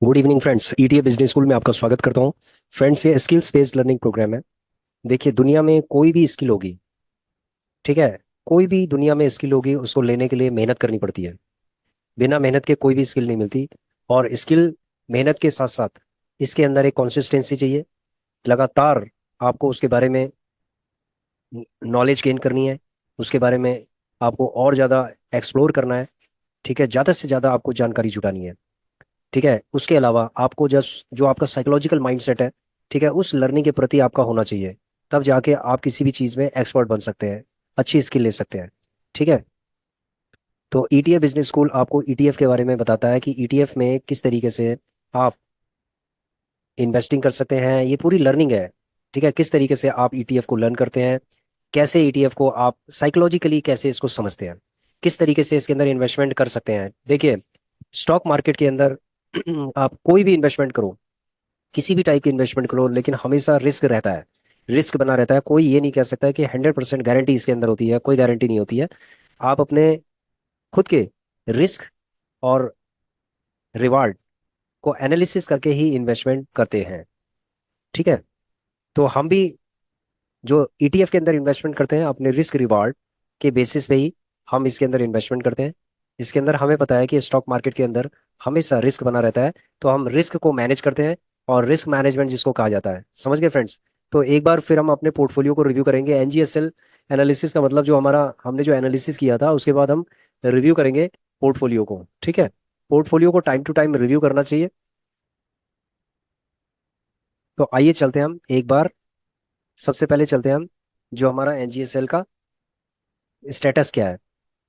Good evening friends, ETA business school में आपका स्वागत करता हूं। फ्रेंड्स, ये स्किल्स बेस्ड लर्निंग प्रोग्राम है। देखिए, दुनिया में कोई भी स्किल होगी, ठीक है। कोई भी दुनिया में स्किल होगी, उसको लेने के लिए मेहनत करनी पड़ती है। बिना मेहनत के कोई भी स्किल नहीं मिलती। और स्किल, मेहनत के साथ साथ इसके अंदर एक कंसिस्टेंसी चाहिए। लगातार आपको उसके बारे में नॉलेज गेन करनी है। उसके बारे में आपको और ज़्यादा एक्सप्लोर करना है। ठीक है, ज़्यादा से ज़्यादा आपको जानकारी जुटानी है। ठीक है, उसके अलावा आपको जस्ट जो आपका साइकोलॉजिकल माइंडसेट है, ठीक है, उस लर्निंग के प्रति आपका होना चाहिए। तब जाके आप किसी भी चीज़ में एक्सपर्ट बन सकते हैं, अच्छी स्किल ले सकते हैं। ठीक है। तो ईटीएफ बिजनेस स्कूल आपको ईटीएफ के बारे में बताता है कि ईटीएफ में किस तरीके से आप इन्वेस्टिंग कर सकते हैं। ये पूरी लर्निंग है। ठीक है, किस तरीके से आप ईटीएफ को लर्न करते हैं, कैसे ईटीएफ को आप साइकोलॉजिकली कैसे इसको समझते हैं, किस तरीके से इसके अंदर इन्वेस्टमेंट कर सकते हैं। देखिए, स्टॉक मार्केट के अंदर आप कोई भी इन्वेस्टमेंट करो, किसी भी टाइप की इन्वेस्टमेंट करो, लेकिन हमेशा रिस्क रहता है। रिस्क बना रहता है। कोई ये नहीं कह सकता है कि 100% गारंटी इसके अंदर होती है, कोई गारंटी नहीं होती है। आप अपने खुद के रिस्क और रिवार्ड को एनालिसिस करके ही इन्वेस्टमेंट करते हैं। ठीक है। तो हम भी जो ईटीएफ के अंदर इन्वेस्टमेंट करते हैं, अपने रिस्क रिवार्ड के बेसिस पे ही हम इसके अंदर इन्वेस्टमेंट करते हैं। इसके अंदर हमें पता है कि स्टॉक मार्केट के अंदर हमेशा रिस्क बना रहता है, तो हम रिस्क को मैनेज करते हैं। और रिस्क मैनेजमेंट जिसको कहा जाता है, समझ गए फ्रेंड्स। तो एक बार फिर हम अपने पोर्टफोलियो को रिव्यू करेंगे। एनजीएसएल एनालिसिस का मतलब जो हमारा हमने जो एनालिसिस किया था, उसके बाद हम रिव्यू करेंगे पोर्टफोलियो को। ठीक है। पोर्टफोलियो को टाइम टू टाइम रिव्यू करना चाहिए। तो आइए चलते हैं हम एक बार। सबसे पहले चलते हैं हम, जो हमारा एनजीएसएल का स्टेटस क्या है।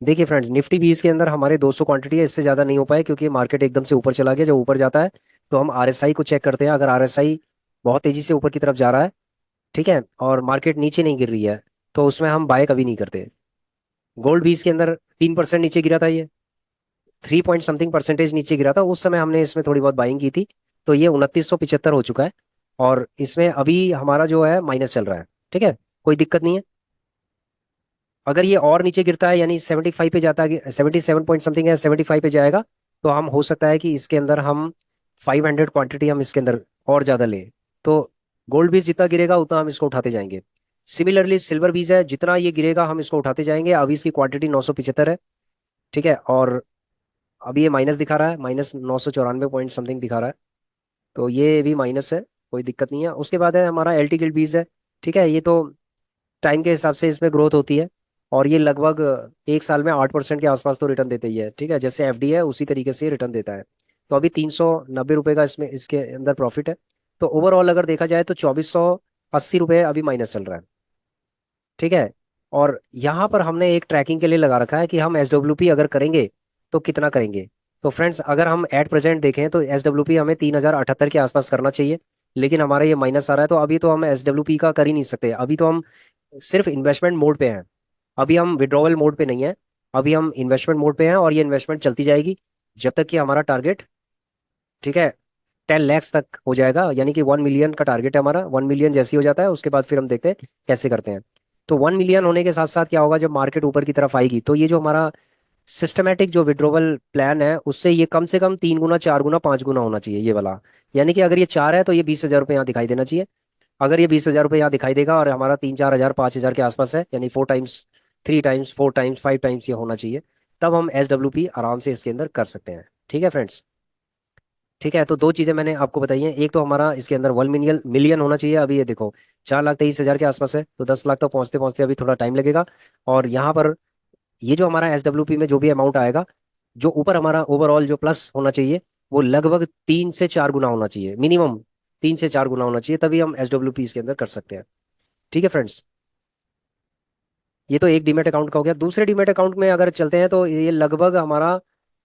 देखिए फ्रेंड्स, निफ्टी 20 के अंदर हमारे 200 क्वांटिटी है, इससे ज़्यादा नहीं हो पाए क्योंकि मार्केट एकदम से ऊपर चला गया। जब ऊपर जाता है तो हम आरएसआई को चेक करते हैं। अगर आरएसआई बहुत तेज़ी से ऊपर की तरफ जा रहा है, ठीक है, और मार्केट नीचे नहीं गिर रही है, तो उसमें हम बाय कभी नहीं करते। गोल्ड 20 के अंदर 3% नीचे गिरा था ये, 3 पॉइंट समथिंग परसेंटेज नीचे गिरा था, उस समय हमने इसमें थोड़ी बहुत बाइंग की थी। तो ये 2975 हो चुका है। और इसमें अभी हमारा जो है माइनस चल रहा है। ठीक है, कोई दिक्कत नहीं है। अगर ये और नीचे गिरता है, यानी 75 पे जाता है, 77 पॉइंट समथिंग है, 75 पे जाएगा, तो हम हो सकता है कि इसके अंदर हम 500 क्वांटिटी हम इसके अंदर और ज़्यादा लें। तो गोल्ड बीज जितना गिरेगा उतना हम इसको उठाते जाएंगे। सिमिलरली सिल्वर बीज है, जितना ये गिरेगा हम इसको उठाते जाएंगे। अभी इसकी क्वांटिटी 975 है। ठीक है। और अभी ये माइनस दिखा रहा है, -994 पॉइंट समथिंग दिखा रहा है। तो ये भी माइनस है, कोई दिक्कत नहीं है। उसके बाद है हमारा एल टी गिल्ड बीज है। ठीक है, ये तो टाइम के हिसाब से इसमें ग्रोथ होती है। और ये लगभग एक साल में 8% के आसपास तो रिटर्न देते ही है। ठीक है, जैसे एफडी है उसी तरीके से रिटर्न देता है। तो अभी 390 रुपये का इसमें इसके अंदर प्रॉफिट है। तो ओवरऑल अगर देखा जाए तो 2480 रुपये अभी माइनस चल रहा है। ठीक है। और यहाँ पर हमने एक ट्रैकिंग के लिए लगा रखा है कि हम एसडब्ल्यूपी अगर करेंगे तो कितना करेंगे। तो फ्रेंड्स, अगर हम एट प्रेजेंट देखें तो एसडब्ल्यूपी हमें 3078 के आसपास करना चाहिए। लेकिन हमारा ये माइनस आ रहा है, तो अभी तो हम एसडब्ल्यूपी का कर ही नहीं सकते। अभी तो हम सिर्फ इन्वेस्टमेंट मोड पे हैं। अभी हम विड्रॉवल मोड पे नहीं है। अभी हम इन्वेस्टमेंट मोड पे हैं, और ये इन्वेस्टमेंट चलती जाएगी जब तक कि हमारा टारगेट, ठीक है, 10 लाख तक हो जाएगा। यानी कि 1 मिलियन का टारगेट है हमारा। 1 मिलियन जैसे ही हो जाता है, उसके बाद फिर हम देखते हैं कैसे करते हैं। तो 1 मिलियन होने के साथ साथ क्या होगा, जब मार्केट ऊपर की तरफ आएगी, तो ये जो हमारा सिस्टमेटिक जो विड्रॉवल प्लान है, उससे ये कम से कम 3 गुना, 4 गुना, 5 गुना होना चाहिए ये वाला। यानी कि अगर ये 4 है तो ये 20,000 रुपये यहाँ दिखाई देना चाहिए। अगर ये 20,000 रुपये यहाँ दिखाई देगा और हमारा 3-4 हज़ार, 5 हज़ार के आसपास है, यानी 4 टाइम्स, 3 टाइम्स, 4 टाइम्स, 5 टाइम्स ये होना चाहिए, तब हम एस आराम से इसके अंदर कर सकते हैं। ठीक है फ्रेंड्स। ठीक है, तो दो चीजें मैंने आपको बताई हैं। एक तो हमारा इसके अंदर 1 मिलियन मिलियन होना चाहिए। अभी ये देखो 4,23,000 के आसपास है, तो 10 लाख तक पहुंचते पहुंचते अभी थोड़ा टाइम लगेगा। और यहाँ पर ये जो हमारा एस में जो भी अमाउंट आएगा, जो ऊपर हमारा ओवरऑल जो प्लस होना चाहिए, वो लगभग 3 से 4 गुना होना चाहिए, मिनिमम 3 से 4 गुना होना चाहिए, तभी हम इसके अंदर कर सकते हैं। ठीक है फ्रेंड्स। ये तो एक डीमेट अकाउंट का हो गया। दूसरे डीमेट अकाउंट में अगर चलते हैं तो ये लगभग हमारा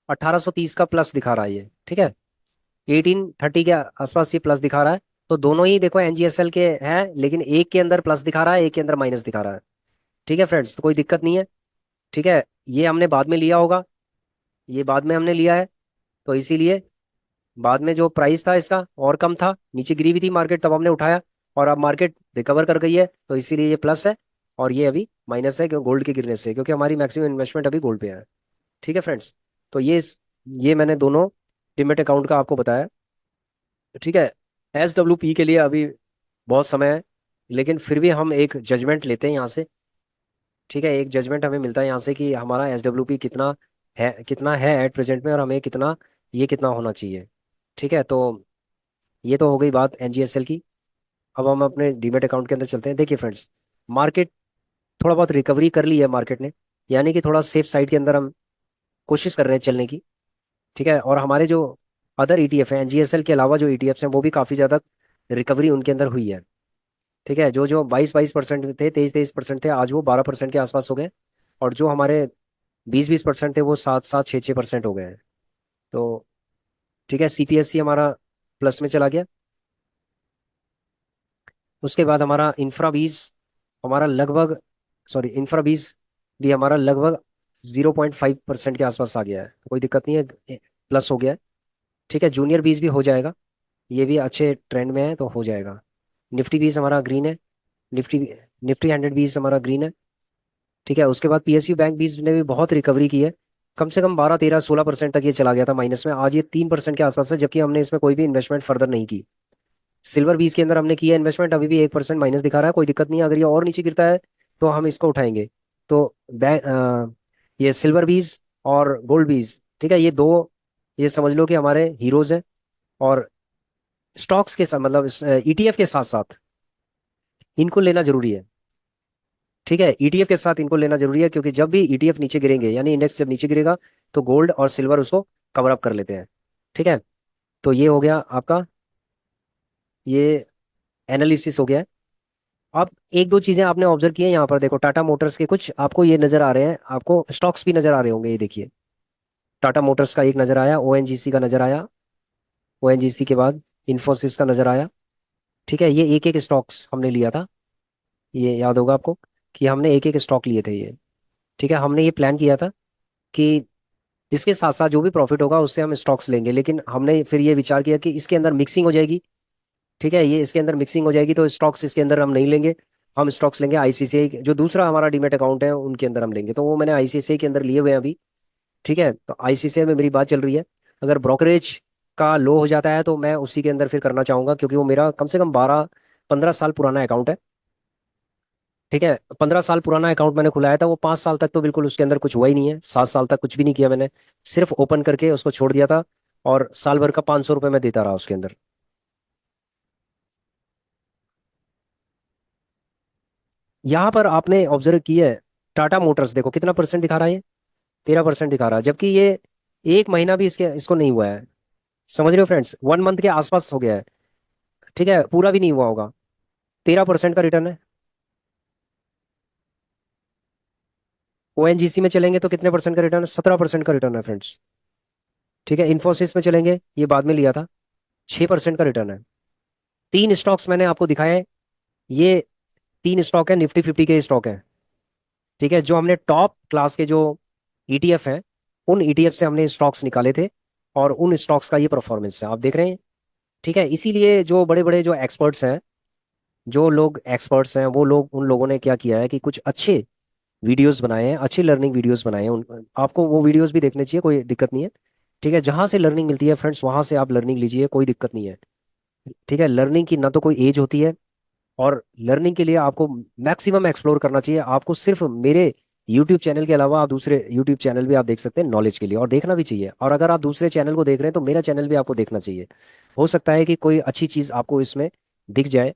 1830 का प्लस दिखा रहा है ये। ठीक है, 1830 के आसपास ये प्लस दिखा रहा है। तो दोनों ही देखो एनजीएसएल के हैं, लेकिन एक के अंदर प्लस दिखा रहा है, एक के अंदर माइनस दिखा रहा है। ठीक है फ्रेंड्स, तो कोई दिक्कत नहीं है। ठीक है, ये हमने बाद में लिया होगा, ये बाद में हमने लिया है, तो इसीलिए बाद में जो प्राइस था इसका और कम था, नीचे गिरी हुई थी मार्केट, तब हमने उठाया। और अब मार्केट रिकवर कर गई है, तो इसीलिए ये प्लस है। और ये अभी माइनस है, क्यों, गोल्ड के गिरने से, क्योंकि हमारी मैक्सिमम इन्वेस्टमेंट अभी गोल्ड पे है। ठीक है फ्रेंड्स। तो ये मैंने दोनों डिमेट अकाउंट का आपको बताया। ठीक है, SWP के लिए अभी बहुत समय है, लेकिन फिर भी हम एक जजमेंट लेते हैं यहाँ से। ठीक है, एक जजमेंट हमें मिलता है यहाँ से कि हमारा SWP कितना है एट प्रेजेंट में, और हमें कितना, ये कितना होना चाहिए। ठीक है, तो ये तो हो गई बात NGSL की। अब हम अपने डीमेट अकाउंट के अंदर चलते हैं। देखिए फ्रेंड्स, मार्केट थोड़ा बहुत रिकवरी कर ली है मार्केट ने, यानी कि थोड़ा सेफ साइड के अंदर हम कोशिश कर रहे हैं चलने की। ठीक है, और हमारे जो अदर ETF है, NGSL के अलावा जो ETFs हैं, वो भी काफ़ी ज़्यादा रिकवरी उनके अंदर हुई है। ठीक है, जो जो 22-22% थे, 23-23% थे, आज वो 12% के आसपास हो गए। और जो हमारे 20-20% थे, वो 7-7, 6-6% हो गए हैं। तो ठीक है, CPSC हमारा प्लस में चला गया। उसके बाद हमारा इंफ्रा 20, हमारा लगभग, सॉरी इंफ्रा 20 भी हमारा लगभग 0.5% के आसपास आ गया है, तो कोई दिक्कत नहीं है, प्लस हो गया है। ठीक है, जूनियर 20 भी हो जाएगा, ये भी अच्छे ट्रेंड में है, तो हो जाएगा। निफ्टी 20 हमारा ग्रीन है। निफ्टी निफ्टी 100 20 हमारा ग्रीन है। ठीक है, उसके बाद PSU बैंक 20 ने भी बहुत रिकवरी की है। कम से कम 12-13-16% तक ये चला गया था माइनस में, आज ये 3% के आसपास है, जबकि हमने इसमें कोई भी इन्वेस्टमेंट फर्दर नहीं की। सिल्वर 20 के अंदर हमने किया इन्वेस्टमेंट, अभी भी 1% माइनस दिखा रहा है, कोई दिक्कत नहीं है, अगर ये और नीचे गिरता है तो हम इसको उठाएंगे। तो ये सिल्वर 20 और गोल्ड 20, ठीक है, ये दो, ये समझ लो कि हमारे हीरोज हैं। और स्टॉक्स के साथ, मतलब ETF के साथ साथ इनको लेना जरूरी है। ठीक है, ETF के साथ इनको लेना जरूरी है, क्योंकि जब भी ETF नीचे गिरेंगे, यानी इंडेक्स जब नीचे गिरेगा, तो गोल्ड और सिल्वर उसको कवर अप कर लेते हैं। ठीक है, तो ये हो गया आपका, ये एनालिसिस हो गया है। अब एक दो चीजें आपने ऑब्जर्व की है यहाँ पर, देखो टाटा मोटर्स के कुछ आपको ये नजर आ रहे हैं, आपको स्टॉक्स भी नजर आ रहे होंगे, ये देखिए। टाटा मोटर्स का एक नजर आया, ONGC का नजर आया, ONGC के बाद इन्फोसिस का नजर आया। ठीक है, ये एक एक स्टॉक्स हमने लिया था, ये याद होगा आपको कि हमने एक एक स्टॉक लिए थे ये। ठीक है, हमने ये प्लान किया था कि इसके साथ साथ जो भी प्रॉफिट होगा उससे हम स्टॉक्स लेंगे, लेकिन हमने फिर ये विचार किया कि इसके अंदर मिक्सिंग हो जाएगी। ठीक है, ये इसके अंदर मिक्सिंग हो जाएगी, तो स्टॉक्स इसके अंदर हम नहीं लेंगे। हम स्टॉक्स लेंगे ICICI, जो दूसरा हमारा डीमेट अकाउंट है उनके अंदर हम लेंगे, तो वो मैंने ICICI के अंदर लिए हुए हैं अभी। ठीक है, तो ICICI में मेरी बात चल रही है। अगर ब्रोकरेज का लो हो जाता है तो मैं उसी के अंदर फिर करना चाहूंगा, क्योंकि वो मेरा कम से कम 12-15 साल पुराना अकाउंट है। ठीक है, 15 साल पुराना अकाउंट मैंने खुलाया था, वो 5 साल तक तो बिल्कुल उसके अंदर कुछ हुआ ही नहीं है, 7 साल तक कुछ भी नहीं किया मैंने, सिर्फ ओपन करके उसको छोड़ दिया था। और साल भर का 500 रुपये मैं देता रहा उसके अंदर। यहाँ पर आपने ऑब्जर्व किया है, टाटा मोटर्स देखो कितना परसेंट दिखा रहा है, ये 13% दिखा रहा है, जबकि ये एक महीना भी इसके इसको नहीं हुआ है। समझ रहे हो फ्रेंड्स, 1 मंथ के आसपास हो गया है। ठीक है, पूरा भी नहीं हुआ होगा, 13% का रिटर्न है। ONGC में चलेंगे तो कितने परसेंट का रिटर्न है, 17% का रिटर्न है फ्रेंड्स। ठीक है, इन्फोसिस में चलेंगे, ये बाद में लिया था, 6% का रिटर्न है। तीन स्टॉक्स मैंने आपको दिखाए हैं, ये तीन स्टॉक है, निफ्टी 50 के स्टॉक है। ठीक है, जो हमने टॉप क्लास के जो ETF हैं, उन ETF से हमने स्टॉक्स निकाले थे, और उन स्टॉक्स का ये परफॉर्मेंस है, आप देख रहे हैं। ठीक है, इसीलिए जो बड़े बड़े जो एक्सपर्ट्स हैं, जो लोग एक्सपर्ट्स हैं, वो लोग, उन लोगों ने क्या किया है कि कुछ अच्छे वीडियोस बनाए हैं, अच्छी लर्निंग वीडियोस बनाए हैं, उन आपको वो वीडियोस भी देखने चाहिए, कोई दिक्कत नहीं है। ठीक है, जहां से लर्निंग मिलती है फ्रेंड्स, वहां से आप लर्निंग लीजिए, कोई दिक्कत नहीं है। ठीक है, लर्निंग की ना तो कोई एज होती है, और लर्निंग के लिए आपको मैक्सिमम एक्सप्लोर करना चाहिए। आपको सिर्फ मेरे यूट्यूब चैनल के अलावा आप दूसरे यूट्यूब चैनल भी आप देख सकते हैं नॉलेज के लिए, और देखना भी चाहिए। और अगर आप दूसरे चैनल को देख रहे हैं तो मेरा चैनल भी आपको देखना चाहिए, हो सकता है कि कोई अच्छी चीज़ आपको इसमें दिख जाए।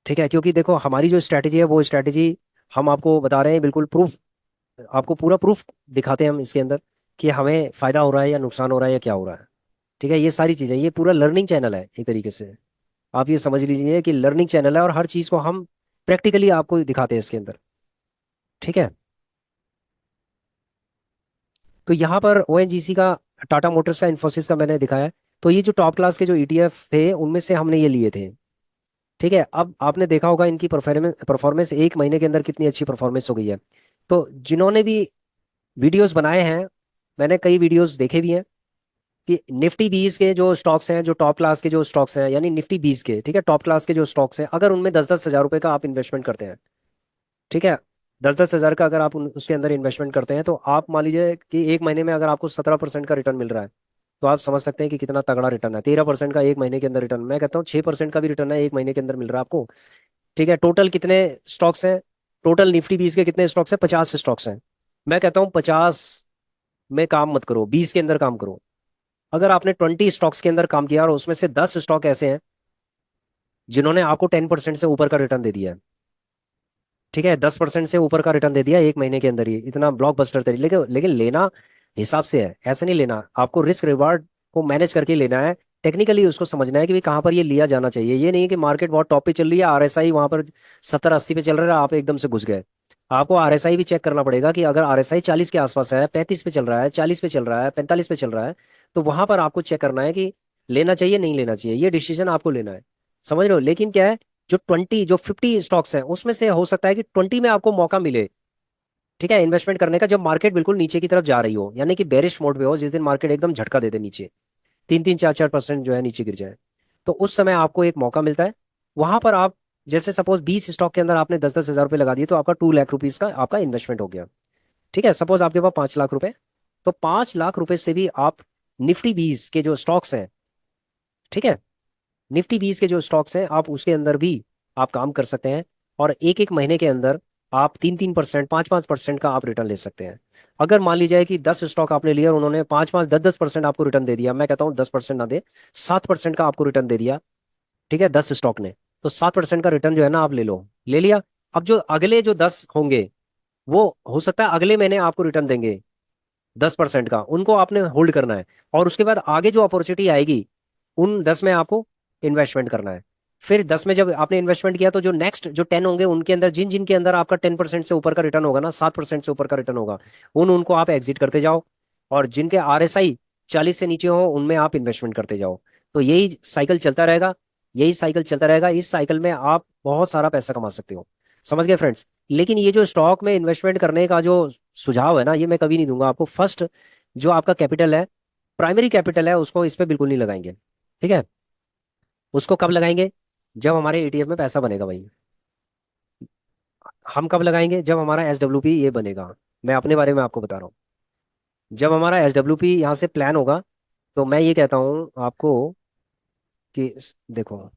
ठीक है, क्योंकि देखो हमारी जो स्ट्रैटेजी है, वो स्ट्रैटेजी हम आपको बता रहे हैं, बिल्कुल प्रूफ, आपको पूरा प्रूफ दिखाते हैं हम इसके अंदर, कि हमें फायदा हो रहा है या नुकसान हो रहा है या क्या हो रहा है। ठीक है, ये सारी चीज़ें, ये पूरा लर्निंग चैनल है एक तरीके से, आप ये समझ लीजिए कि लर्निंग चैनल है, और हर चीज़ को हम प्रैक्टिकली आपको दिखाते हैं इसके अंदर। ठीक है, तो यहाँ पर ONGC का, टाटा मोटर्स का, इन्फोसिस का मैंने दिखाया है। तो ये जो टॉप क्लास के जो ETF थे, उनमें से हमने ये लिए थे। ठीक है, अब आपने देखा होगा इनकी परफॉर्मेंस परफॉर्मेंस एक महीने के अंदर कितनी अच्छी परफॉर्मेंस हो गई है। तो जिन्होंने भी वीडियोस बनाए हैं, मैंने कई वीडियोस देखे भी हैं, कि निफ्टी 20 के जो स्टॉक्स हैं, जो टॉप क्लास के जो स्टॉक्स हैं, यानी निफ्टी 20 के, ठीक है, टॉप क्लास के जो स्टॉक्स हैं, अगर उनमें 10-10 हज़ार रुपए का आप इन्वेस्टमेंट करते हैं। ठीक है, 10-10 हज़ार का अगर आप उसके अंदर इन्वेस्टमेंट करते हैं, तो आप मान लीजिए कि एक महीने में अगर आपको 17% का रिटर्न मिल रहा है, तो आप समझ सकते हैं कि कितना तगड़ा रिटर्न है। 13% का एक महीने के अंदर रिटर्न, मैं कहता हूँ 6% का भी रिटर्न है एक महीने के अंदर मिल रहा है आपको। ठीक है, टोटल कितने स्टॉक्स हैं? टोटल निफ्टी 20 के कितने स्टॉक्स हैं? 50 स्टॉक्स हैं। मैं कहता हूँ 50 में काम मत करो, 20 के अंदर काम करो। अगर आपने 20 स्टॉक्स के अंदर काम किया और उसमें से 10 स्टॉक ऐसे हैं जिन्होंने आपको 10% से ऊपर का रिटर्न दे दिया है, ठीक है, 10% से ऊपर का रिटर्न दे दिया एक महीने के अंदर ही, इतना ब्लॉकबस्टर तरीके, लेकिन लेकिन लेना हिसाब से है, ऐसे नहीं लेना। आपको रिस्क रिवार्ड को मैनेज करके लेना है। टेक्निकली उसको समझना है कि भाई कहाँ पर ये लिया जाना चाहिए। ये नहीं कि मार्केट बहुत टॉप पे चल रही है, आरएसआई वहां पर 70-80 पे चल रहा है, आप एकदम से घुस गए। आपको आरएसआई भी चेक करना पड़ेगा कि अगर आरएसआई 40 के आसपास है, 35 पे चल रहा है, 40 पे चल रहा है, 45 पे चल रहा है, तो वहां पर आपको चेक करना है कि लेना चाहिए नहीं लेना चाहिए, ये डिसीजन आपको लेना है। समझ रहे हो? लेकिन क्या है, जो 50 स्टॉक्स हैं उसमें से हो सकता है कि 20 में आपको मौका मिले, ठीक है, इन्वेस्टमेंट करने का, जब मार्केट बिल्कुल नीचे की तरफ जा रही हो, यानी कि बेरिश मोड पे हो, जिस दिन मार्केट एकदम झटका दे दे नीचे, 3-3 4-4% जो है नीचे गिर जाए, तो उस समय आपको एक मौका मिलता है। वहां पर आप, जैसे सपोज 20 स्टॉक के अंदर आपने 10-10 हज़ार रुपये लगा दिए, तो आपका 2 लाख रुपीज का आपका इन्वेस्टमेंट हो गया। ठीक है, सपोज आपके पास 5 लाख रुपए, तो 5 लाख रुपए से भी आप निफ्टी 20 के जो स्टॉक्स हैं, ठीक है, निफ्टी 20 के जो स्टॉक्स हैं आप उसके अंदर भी आप काम कर सकते हैं। और एक एक महीने के अंदर आप 3-3%, 5-5% का आप रिटर्न ले सकते हैं। अगर मान लीजिए कि 10 स्टॉक आपने लिए और उन्होंने 5-5, 10-10% आपको रिटर्न दे दिया, मैं कहता हूँ 10% ना दे, 7% का आपको रिटर्न दे दिया, ठीक है, 10 स्टॉक ने, तो 7% का रिटर्न जो है ना आप ले लो, ले लिया। अब जो अगले जो 10 होंगे, वो हो सकता है अगले महीने आपको रिटर्न देंगे 10% का, उनको आपने होल्ड करना है। और उसके बाद आगे जो अपॉर्चुनिटी आएगी, उन 10 में आपको इन्वेस्टमेंट करना है। फिर 10 में जब आपने इन्वेस्टमेंट किया, तो जो नेक्स्ट जो 10 होंगे उनके अंदर, जिन जिन के अंदर आपका 10% से ऊपर का रिटर्न होगा ना, 7% से ऊपर का रिटर्न होगा, उनको आप एग्जिट करते जाओ। और जिनके आरएसआई 40 से नीचे हो, उनमें आप इन्वेस्टमेंट करते जाओ। तो यही साइकिल चलता रहेगा, यही साइकिल चलता रहेगा। इस साइकिल में आप बहुत सारा पैसा कमा सकते हो। समझ गए फ्रेंड्स? लेकिन ये जो स्टॉक में इन्वेस्टमेंट करने का जो सुझाव है ना, ये मैं कभी नहीं दूंगा आपको। फर्स्ट, जो आपका कैपिटल है, प्राइमरी कैपिटल है, उसको इस पे बिल्कुल नहीं लगाएंगे। ठीक है, उसको कब लगाएंगे? जब हमारे एटीएम में पैसा बनेगा भाई। हम कब लगाएंगे? जब हमारा SWP ये बनेगा। मैं अपने बारे में आपको बता रहा हूँ। जब हमारा SWP यहाँ से प्लान होगा, तो मैं ये कहता हूँ आपको कि देखो,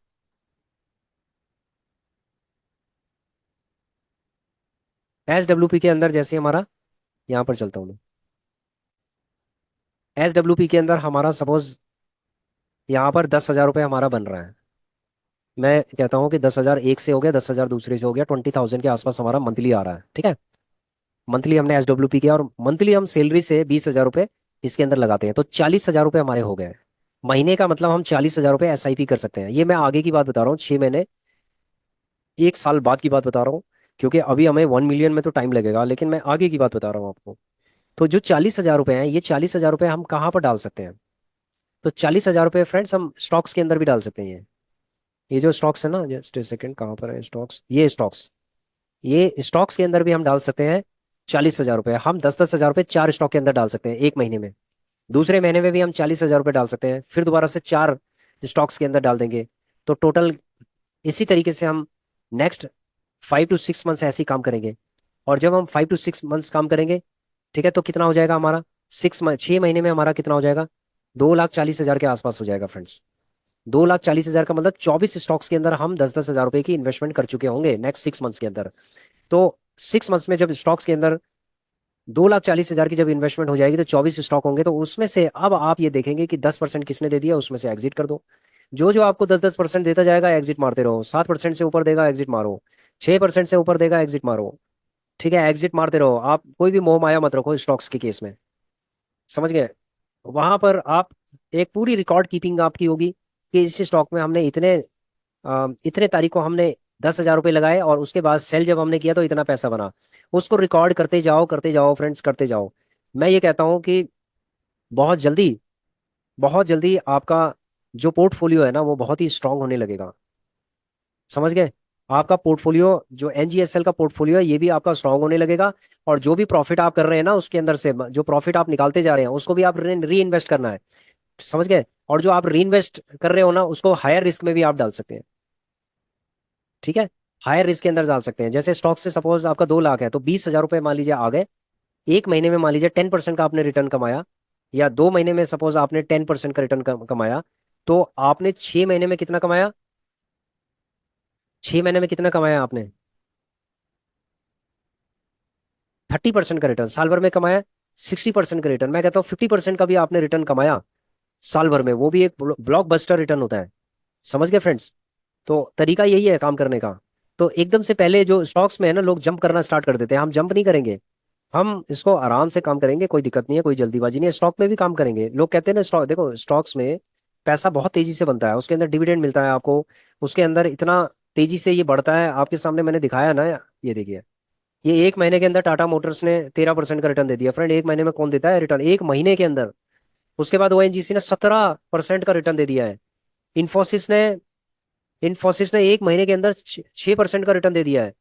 SWP के अंदर जैसे हमारा, यहाँ पर चलता हूँ मैं, SWP के अंदर हमारा सपोज यहाँ पर 10 हज़ार रुपये हमारा बन रहा है। मैं कहता हूँ कि 10 हज़ार एक से हो गया, 10 हज़ार दूसरे से हो गया, 20,000 के आसपास हमारा मंथली आ रहा है। ठीक है, मंथली हमने SWP किया, और मंथली हम सैलरी से 20 हज़ार रुपये इसके अंदर लगाते हैं, तो 40 हज़ार रुपये हमारे हो गए। महीने का मतलब हम 40 हज़ार रुपये SIP कर सकते हैं। ये मैं आगे की बात बता रहा हूँ, 6 महीने, एक साल बाद की बात बता रहा हूँ, क्योंकि अभी हमें 1 मिलियन में तो टाइम लगेगा, लेकिन मैं आगे की बात बता रहा हूँ आपको। तो जो 40 हज़ार रुपये हैं, ये 40 हज़ार रुपये हम कहाँ पर डाल सकते हैं? तो 40 हज़ार रुपये फ्रेंड्स हम स्टॉक्स के अंदर भी डाल सकते हैं। ये जो स्टॉक्स है ना, जस्ट सेकंड, कहाँ पर है स्टॉक्स? ये स्टॉक्स, ये स्टॉक्स के अंदर भी हम डाल सकते हैं 40 हज़ार रुपये। हम 10-10 हज़ार रुपये 4 स्टॉक के अंदर डाल सकते हैं एक महीने में। दूसरे महीने में भी हम 40 हज़ार रुपये डाल सकते हैं, फिर दोबारा से 4 स्टॉक्स के अंदर डाल देंगे। तो टोटल इसी तरीके से हम नेक्स्ट 5 to 6 मंथ्स ऐसे ही काम करेंगे। और जब हम 5 to 6 मंथ्स काम करेंगे, ठीक है, तो कितना हो जाएगा हमारा? 6 महीने में हमारा कितना हो जाएगा? 2,40,000 के आसपास हो जाएगा फ्रेंड्स। 2,40,000 का मतलब 24 स्टॉक्स के अंदर हम 10-10 हज़ार रुपए की इन्वेस्टमेंट कर चुके होंगे नेक्स्ट 6 मंथ्स के अंदर। तो 6 मंथ्स में जब स्टॉक्स के अंदर 2,40,000 की जब इन्वेस्टमेंट हो जाएगी, तो 24 स्टॉक होंगे, तो उसमें से अब आप ये देखेंगे कि 10% किसने दे दिया, उसमें से एग्जिट कर दो। जो जो आपको 10-10% देता जाएगा, एग्जिट मारते रहो। 7% से ऊपर देगा, एग्जिट मारो। 6% से ऊपर देगा, एग्जिट मारो। ठीक है, एग्जिट मारते रहो। आप कोई भी मोह माया मत रखो स्टॉक्स के केस में। समझ गए? वहां पर आप एक पूरी रिकॉर्ड कीपिंग आपकी होगी कि इस स्टॉक में हमने इतने तारीख को हमने 10 हज़ार रुपये लगाए, और उसके बाद सेल जब हमने किया तो इतना पैसा बना। उसको रिकॉर्ड करते जाओ फ्रेंड्स, करते जाओ। मैं ये कहता हूँ कि बहुत जल्दी, बहुत जल्दी आपका जो पोर्टफोलियो है ना, वो बहुत ही स्ट्रांग होने लगेगा। समझ गए? आपका पोर्टफोलियो, जो NGSL का पोर्टफोलियो है, ये भी आपका स्ट्रांग होने लगेगा। और जो भी प्रॉफिट आप कर रहे हैं ना, उसके अंदर से जो प्रॉफिट आप निकालते जा रहे हैं, उसको भी आप री इन्वेस्ट करना है। समझ गए? और जो आप री इन्वेस्ट कर रहे हो ना, उसको हायर रिस्क में भी आप डाल सकते हैं। ठीक है, हायर रिस्क के अंदर डाल सकते हैं। जैसे स्टॉक से सपोज आपका 2 लाख है, तो 20 हज़ार रुपये मान लीजिए आ गए, एक महीने में मान लीजिए 10% का आपने रिटर्न कमाया, या 2 महीने में सपोज आपने 10% का रिटर्न कमाया, तो आपने 6 महीने में कितना कमाया? 6 महीने में कितना कमाया आपने? 30% का रिटर्न। साल भर में कमाया 60% का रिटर्न। मैं कहता हूँ 50% का भी आपने रिटर्न कमाया साल भर में, वो भी एक ब्लॉकबस्टर रिटर्न होता है। समझ गए फ्रेंड्स? तो तरीका यही है काम करने का। तो एकदम से पहले जो स्टॉक्स में है ना, लोग जंप करना स्टार्ट कर देते हैं। हम जंप नहीं करेंगे, हम इसको आराम से काम करेंगे। कोई दिक्कत नहीं है, कोई जल्दीबाजी नहीं है। स्टॉक में भी काम करेंगे। लोग कहते हैं ना, स्टॉक देखो, स्टॉक्स में पैसा बहुत तेजी से बनता है, उसके अंदर डिविडेंड मिलता है आपको, उसके अंदर इतना तेजी से ये बढ़ता है। आपके सामने मैंने दिखाया ना, ये देखिए, ये 1 महीने के अंदर टाटा मोटर्स ने 13% का रिटर्न दे दिया। फ्रेंड, 1 महीने में कौन देता है रिटर्न 1 महीने के अंदर? उसके बाद ओएनजीसी ने 17% का रिटर्न दे दिया है। इन्फोसिस ने इन्फोसिस ने 1 महीने के अंदर 6% का रिटर्न दे दिया है।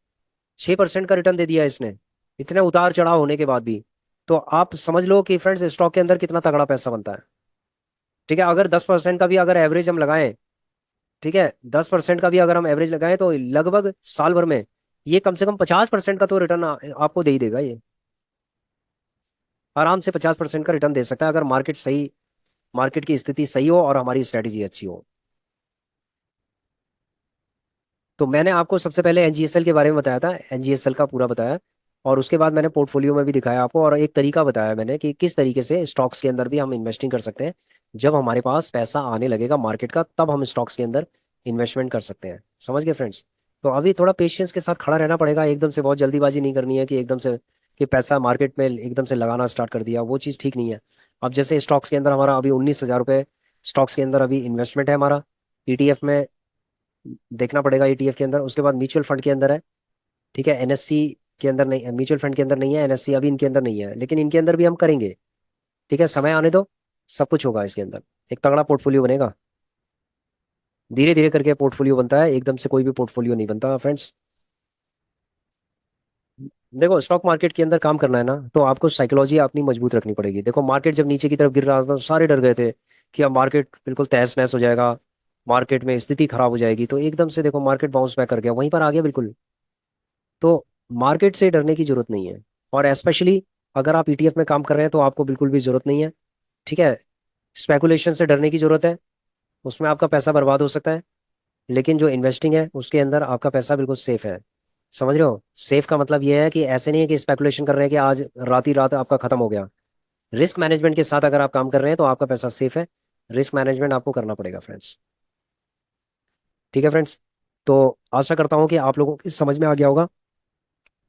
6% का रिटर्न दे दिया है इसने, इतने उतार चढ़ाव होने के बाद भी। तो आप समझ लो कि फ्रेंड्स, स्टॉक के अंदर कितना तगड़ा पैसा बनता है। ठीक है, अगर 10% का भी अगर एवरेज हम लगाएं, ठीक है, 10% का भी अगर हम एवरेज लगाएं, तो लगभग साल भर में ये कम से कम 50% का तो रिटर्न आपको दे ही देगा ये। आराम से 50% का रिटर्न दे सकता है, अगर मार्केट की स्थिति सही हो और हमारी स्ट्रेटेजी अच्छी हो। तो मैंने आपको सबसे पहले एनजीएसएल के बारे में बताया था, एनजीएसएल का पूरा बताया। और उसके बाद मैंने पोर्टफोलियो में भी दिखाया आपको, और एक तरीका बताया मैंने कि किस तरीके से स्टॉक्स के अंदर भी हम इन्वेस्टिंग कर सकते हैं। जब हमारे पास पैसा आने लगेगा मार्केट का, तब हम स्टॉक्स के अंदर इन्वेस्टमेंट कर सकते हैं। समझ गए फ्रेंड्स? तो अभी थोड़ा पेशेंस के साथ खड़ा रहना पड़ेगा। एकदम से बहुत जल्दीबाजी नहीं करनी है कि एकदम से कि पैसा मार्केट में एकदम से लगाना स्टार्ट कर दिया, वो चीज़ ठीक नहीं है। अब जैसे स्टॉक्स के अंदर हमारा अभी 19,000 रुपये स्टॉक्स के अंदर अभी इन्वेस्टमेंट है हमारा। ईटीएफ में देखना पड़ेगा, ईटीएफ के अंदर। उसके बाद म्यूचुअल फंड के अंदर है। ठीक है, एनएससी के अंदर नहीं, म्यूचुअल फंड के अंदर नहीं है, एनएससी अभी इनके अंदर नहीं है, लेकिन इनके अंदर भी हम करेंगे। ठीक है, समय आने दो, सब कुछ होगा इसके अंदर। एक तगड़ा पोर्टफोलियो बनेगा। धीरे धीरे करके पोर्टफोलियो बनता है, एकदम से कोई भी पोर्टफोलियो नहीं बनता फ्रेंड्स। देखो, स्टॉक मार्केट के अंदर काम करना है ना, तो आपको साइकोलॉजी अपनी मजबूत रखनी पड़ेगी। देखो, मार्केट जब नीचे की तरफ गिर रहा था तो सारे डर गए थे कि अब मार्केट बिल्कुल तहस नहस हो जाएगा, मार्केट में स्थिति खराब हो जाएगी। तो एकदम से देखो मार्केट बाउंस बैक कर गया, वहीं पर आ गया बिल्कुल। तो मार्केट से डरने की जरूरत नहीं है। और स्पेशली अगर आप ईटीएफ में काम कर रहे हैं, तो आपको बिल्कुल भी जरूरत नहीं है। ठीक है, स्पेकुलेशन से डरने की जरूरत है, उसमें आपका पैसा बर्बाद हो सकता है। लेकिन जो इन्वेस्टिंग है उसके अंदर आपका पैसा बिल्कुल सेफ है। समझ रहे हो? सेफ का मतलब ये है कि ऐसे नहीं है कि स्पेकुलेशन कर रहे हैं कि आज रात ही रात आपका खत्म हो गया। रिस्क मैनेजमेंट के साथ अगर आप काम कर रहे हैं, तो आपका पैसा सेफ है। रिस्क मैनेजमेंट आपको करना पड़ेगा फ्रेंड्स। ठीक है फ्रेंड्स? तो आशा करता हूँ कि आप लोगों को समझ में आ गया होगा।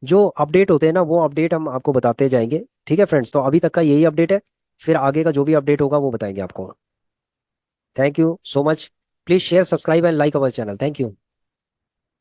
जो अपडेट होते हैं ना, वो अपडेट हम आपको बताते जाएंगे। ठीक है फ्रेंड्स? तो अभी तक का यही अपडेट है, फिर आगे का जो भी अपडेट होगा वो बताएंगे आपको। Thank you so much. Please share, subscribe and like our channel. Thank you.